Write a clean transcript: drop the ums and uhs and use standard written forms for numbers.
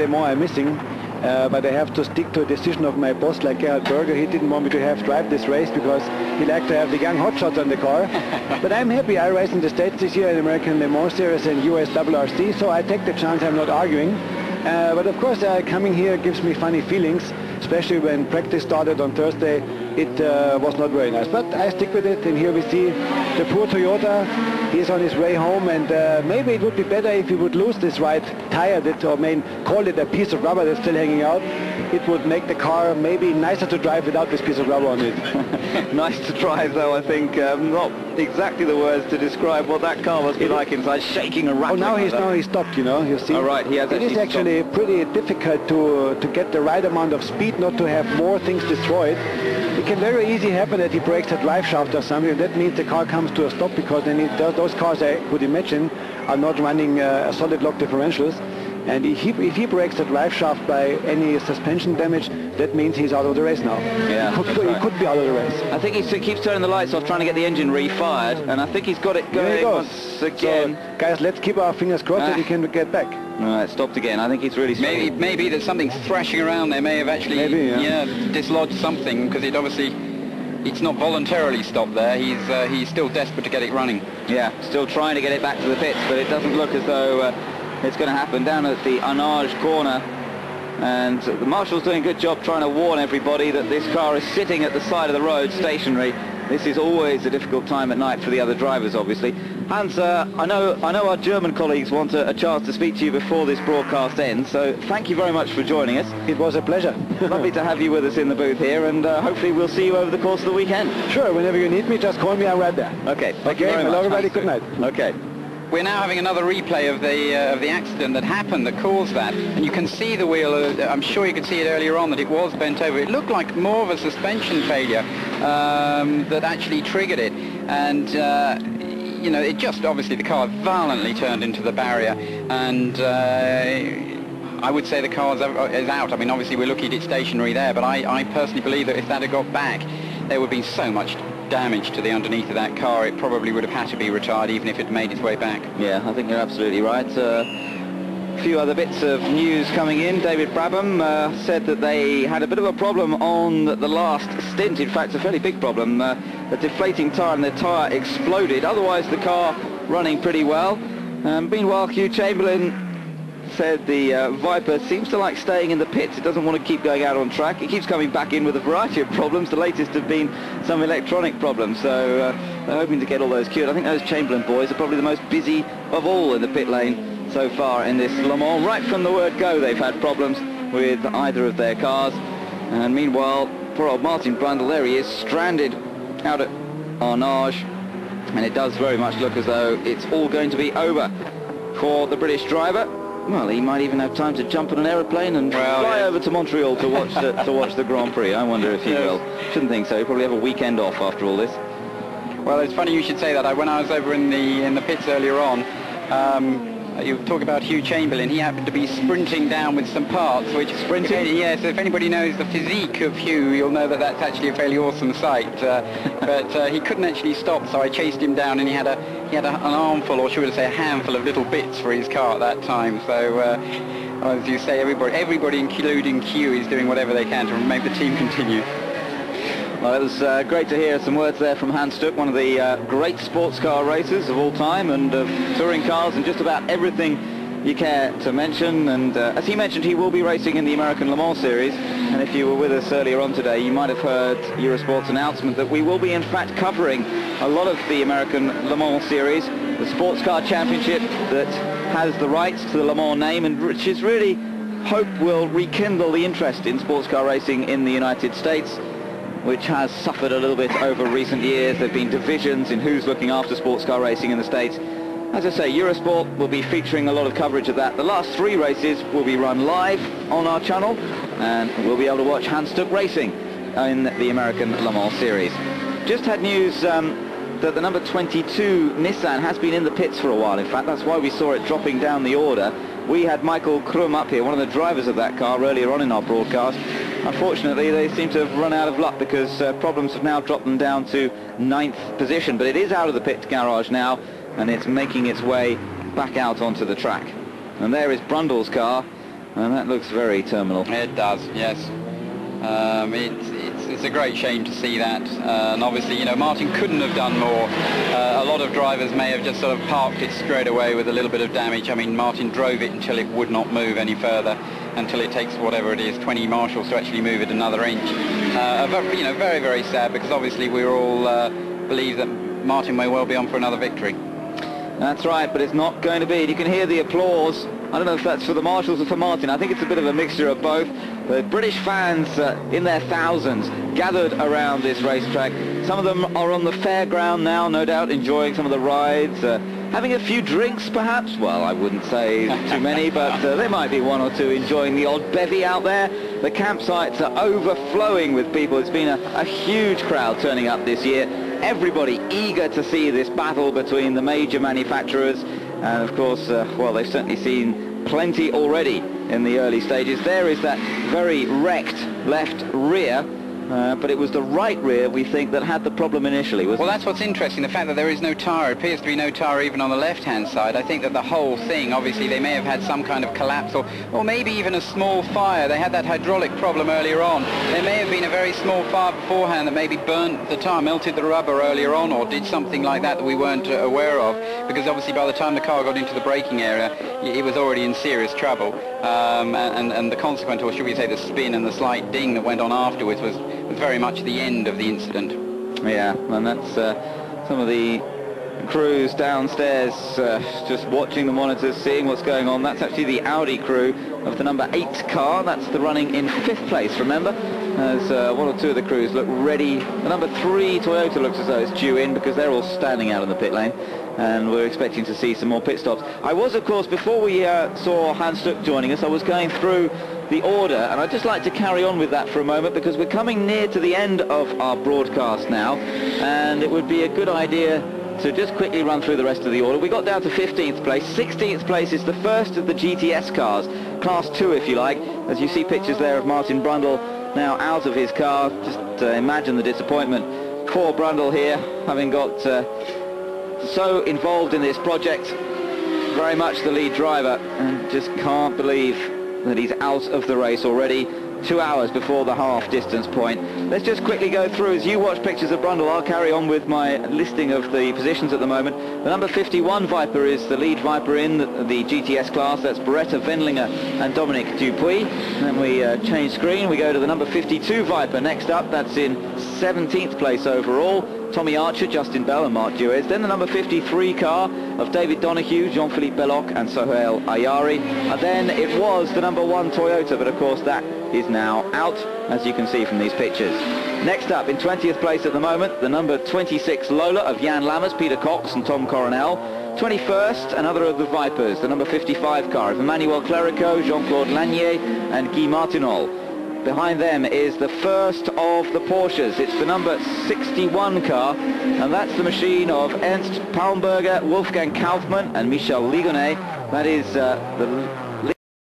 Le Mans I'm missing. But I have to stick to a decision of my boss, like Gerhard Berger. He didn't want me to drive this race because he liked to have the young hotshots on the car. But I'm happy. I race in the States this year in American Le Mans Series and US WRC, so I take the chance. I'm not arguing. But of course, coming here gives me funny feelings, especially when practice started on Thursday. It was not very nice, but I stick with it. And here we see the poor Toyota. He's on his way home, and maybe it would be better if he would lose this right tire, call it a piece of rubber that's still hanging out. It would make the car maybe nicer to drive without this piece of rubber on it. Nice to drive, though, I think. Not exactly the words to describe what that car must be like inside, shaking and rattling. Oh, now he's stopped, you know, you see. Oh, right, he has it is actually pretty difficult to get the right amount of speed, not to have more things destroyed. It can very easily happen that he breaks a drive shaft or something. That means the car comes to a stop, because then those cars, I would imagine, are not running solid lock differentials. And if he breaks the drive shaft by any suspension damage, that means he's out of the race now. Yeah, he could be out of the race. I think he keeps turning the lights off, trying to get the engine re-fired, and I think he's got it going once again. So, guys, let's keep our fingers crossed that he can get back. All right, stopped again. I think he's really struggling. Maybe that something thrashing around there may have actually dislodged something, because it's not voluntarily stopped there. He's still desperate to get it running. Yeah, still trying to get it back to the pits, but it doesn't look as though it's going to happen down at the Arnage corner. And the marshal's doing a good job trying to warn everybody that this car is sitting at the side of the road, stationary. This is always a difficult time at night for the other drivers, obviously. Hans, I know our German colleagues want a chance to speak to you before this broadcast ends, so thank you very much for joining us. It was a pleasure. Lovely to have you with us in the booth here, and hopefully we'll see you over the course of the weekend. Sure, whenever you need me, just call me, I'm right there. Okay, thank you very much. Hello everybody, good night. Okay. We're now having another replay of the accident that happened, that caused that, and you can see the wheel. I'm sure you could see it earlier on that it was bent over. It looked like more of a suspension failure that actually triggered it, and you know, it just obviously the car violently turned into the barrier, and I would say the car is out. I mean, obviously we're looking at it stationary there, but I personally believe that if that had got back, there would be so much damage to the underneath of that car, it probably would have had to be retired even if it made its way back. Yeah, I think you're absolutely right. A few other bits of news coming in. David Brabham said that they had a bit of a problem on the last stint. In fact, a fairly big problem. A deflating tyre, and the tyre exploded. Otherwise, the car running pretty well. Meanwhile, Hugh Chamberlain said the Viper seems to like staying in the pits. It doesn't want to keep going out on track. It keeps coming back in with a variety of problems. The latest have been some electronic problems, so they're hoping to get all those cured. I think those Chamberlain boys are probably the most busy of all in the pit lane so far in this Le Mans. Right from the word go, they've had problems with either of their cars. And meanwhile, poor old Martin Brundle, there he is, stranded out at Arnage. And it does very much look as though it's all going to be over for the British driver. Well, he might even have time to jump on an aeroplane and fly over to Montreal to watch the Grand Prix. I wonder if he will. Shouldn't think so. He'll probably have a weekend off after all this. Well, it's funny you should say that. When I was over in the pits earlier on, you talk about Hugh Chamberlain. He happened to be sprinting down with some parts, which sprinting. Yes, if anybody knows the physique of Hugh, you'll know that that's actually a fairly awesome sight. But he couldn't actually stop, so I chased him down, and he had an armful, or should I say, a handful of little bits for his car at that time. So, as you say, everybody, including Hugh, is doing whatever they can to make the team continue. Well, it was great to hear some words there from Hans Stuck, one of the great sports car racers of all time, and of touring cars and just about everything you care to mention. And as he mentioned, he will be racing in the American Le Mans Series. And if you were with us earlier on today, you might have heard Eurosport's announcement that we will be in fact covering a lot of the American Le Mans Series, the sports car championship that has the rights to the Le Mans name, and which is really hope will rekindle the interest in sports car racing in the United States, which has suffered a little bit over recent years. There have been divisions in who's looking after sports car racing in the States. As I say, Eurosport will be featuring a lot of coverage of that. The last 3 races will be run live on our channel, and we'll be able to watch Hans Stuck racing in the American Le Mans Series. Just had news that the number 22 Nissan has been in the pits for a while. In fact, that's why we saw it dropping down the order. We had Michael Krum up here, one of the drivers of that car, earlier on in our broadcast. Unfortunately, they seem to have run out of luck, because problems have now dropped them down to 9th position. But it is out of the pit garage now, and it's making its way back out onto the track. And there is Brundle's car, And that looks very terminal. It does, yes. It's a great shame to see that, and obviously, you know, Martin couldn't have done more. A lot of drivers may have just sort of parked it straight away with a little bit of damage. I mean, Martin drove it until it would not move any further, until it takes whatever it is, 20 marshals to actually move it another inch. You know, very, very sad, because obviously we all believe that Martin may well be on for another victory. That's right, but it's not going to be. You can hear the applause. I don't know if that's for the marshals or for Martin. I think it's a bit of a mixture of both. The British fans in their thousands gathered around this racetrack. Some of them are on the fairground now, no doubt, enjoying some of the rides, having a few drinks perhaps. Well, I wouldn't say too many, but there might be one or two enjoying the odd bevy out there. The campsites are overflowing with people. It's been a huge crowd turning up this year. Everybody eager to see this battle between the major manufacturers. And of course, well, they've certainly seen plenty already in the early stages. There is that very wrecked left rear, but it was the right rear, we think, that had the problem initially. Well, that's what's interesting, the fact that there is no tyre. It appears to be no tyre even on the left-hand side. I think that the whole thing, obviously, they may have had some kind of collapse, or maybe even a small fire. They had that hydraulic problem earlier on. There may have been a very small fire beforehand that maybe burnt the tyre, melted the rubber earlier on, or did something like that that we weren't aware of, because obviously by the time the car got into the braking area, it was already in serious trouble. And the consequent, or should we say the spin and the slight ding that went on afterwards, was very much the end of the incident. Yeah, and that's some of the crews downstairs just watching the monitors, seeing what's going on. That's actually the Audi crew of the number 8 car. That's the running in 5th place, remember? As one or two of the crews look ready. The number 3 Toyota looks as though it's due in, because they're all standing out in the pit lane, and we're expecting to see some more pit stops. I was, of course, before we saw Hans Stuck joining us, I was going through the order, and I'd just like to carry on with that for a moment, because we're coming near to the end of our broadcast now, and it would be a good idea to just quickly run through the rest of the order. We got down to 15th place. 16th place is the first of the GTS cars, Class 2 if you like, as you see pictures there of Martin Brundle now out of his car. Just imagine the disappointment for Brundle here, having got so involved in this project, very much the lead driver, and just can't believe that he's out of the race already, 2 hours before the half distance point. Let's just quickly go through. As you watch pictures of Brundle, I'll carry on with my listing of the positions at the moment. The number 51 Viper is the lead Viper in the GTS class. That's Beretta Wendlinger and Dominic Dupuis. And then we change screen. We go to the number 52 Viper next up. That's in 17th place overall. Tommy Archer, Justin Bell and Mark Duez. Then the number 53 car of David Donoghue, Jean-Philippe Belloc and Sohail Ayari. And then it was the number 1 Toyota, but of course that is now out, as you can see from these pictures. Next up, in 20th place at the moment, the number 26 Lola of Jan Lammers, Peter Cox and Tom Coronel. 21st, another of the Vipers, the number 55 car of Emmanuel Clerico, Jean-Claude Lanier and Guy Martinol. Behind them is the first of the Porsches. It's the number 61 car, and that's the machine of Ernst Palmberger, Wolfgang Kaufmann and Michel Ligonnet. That is the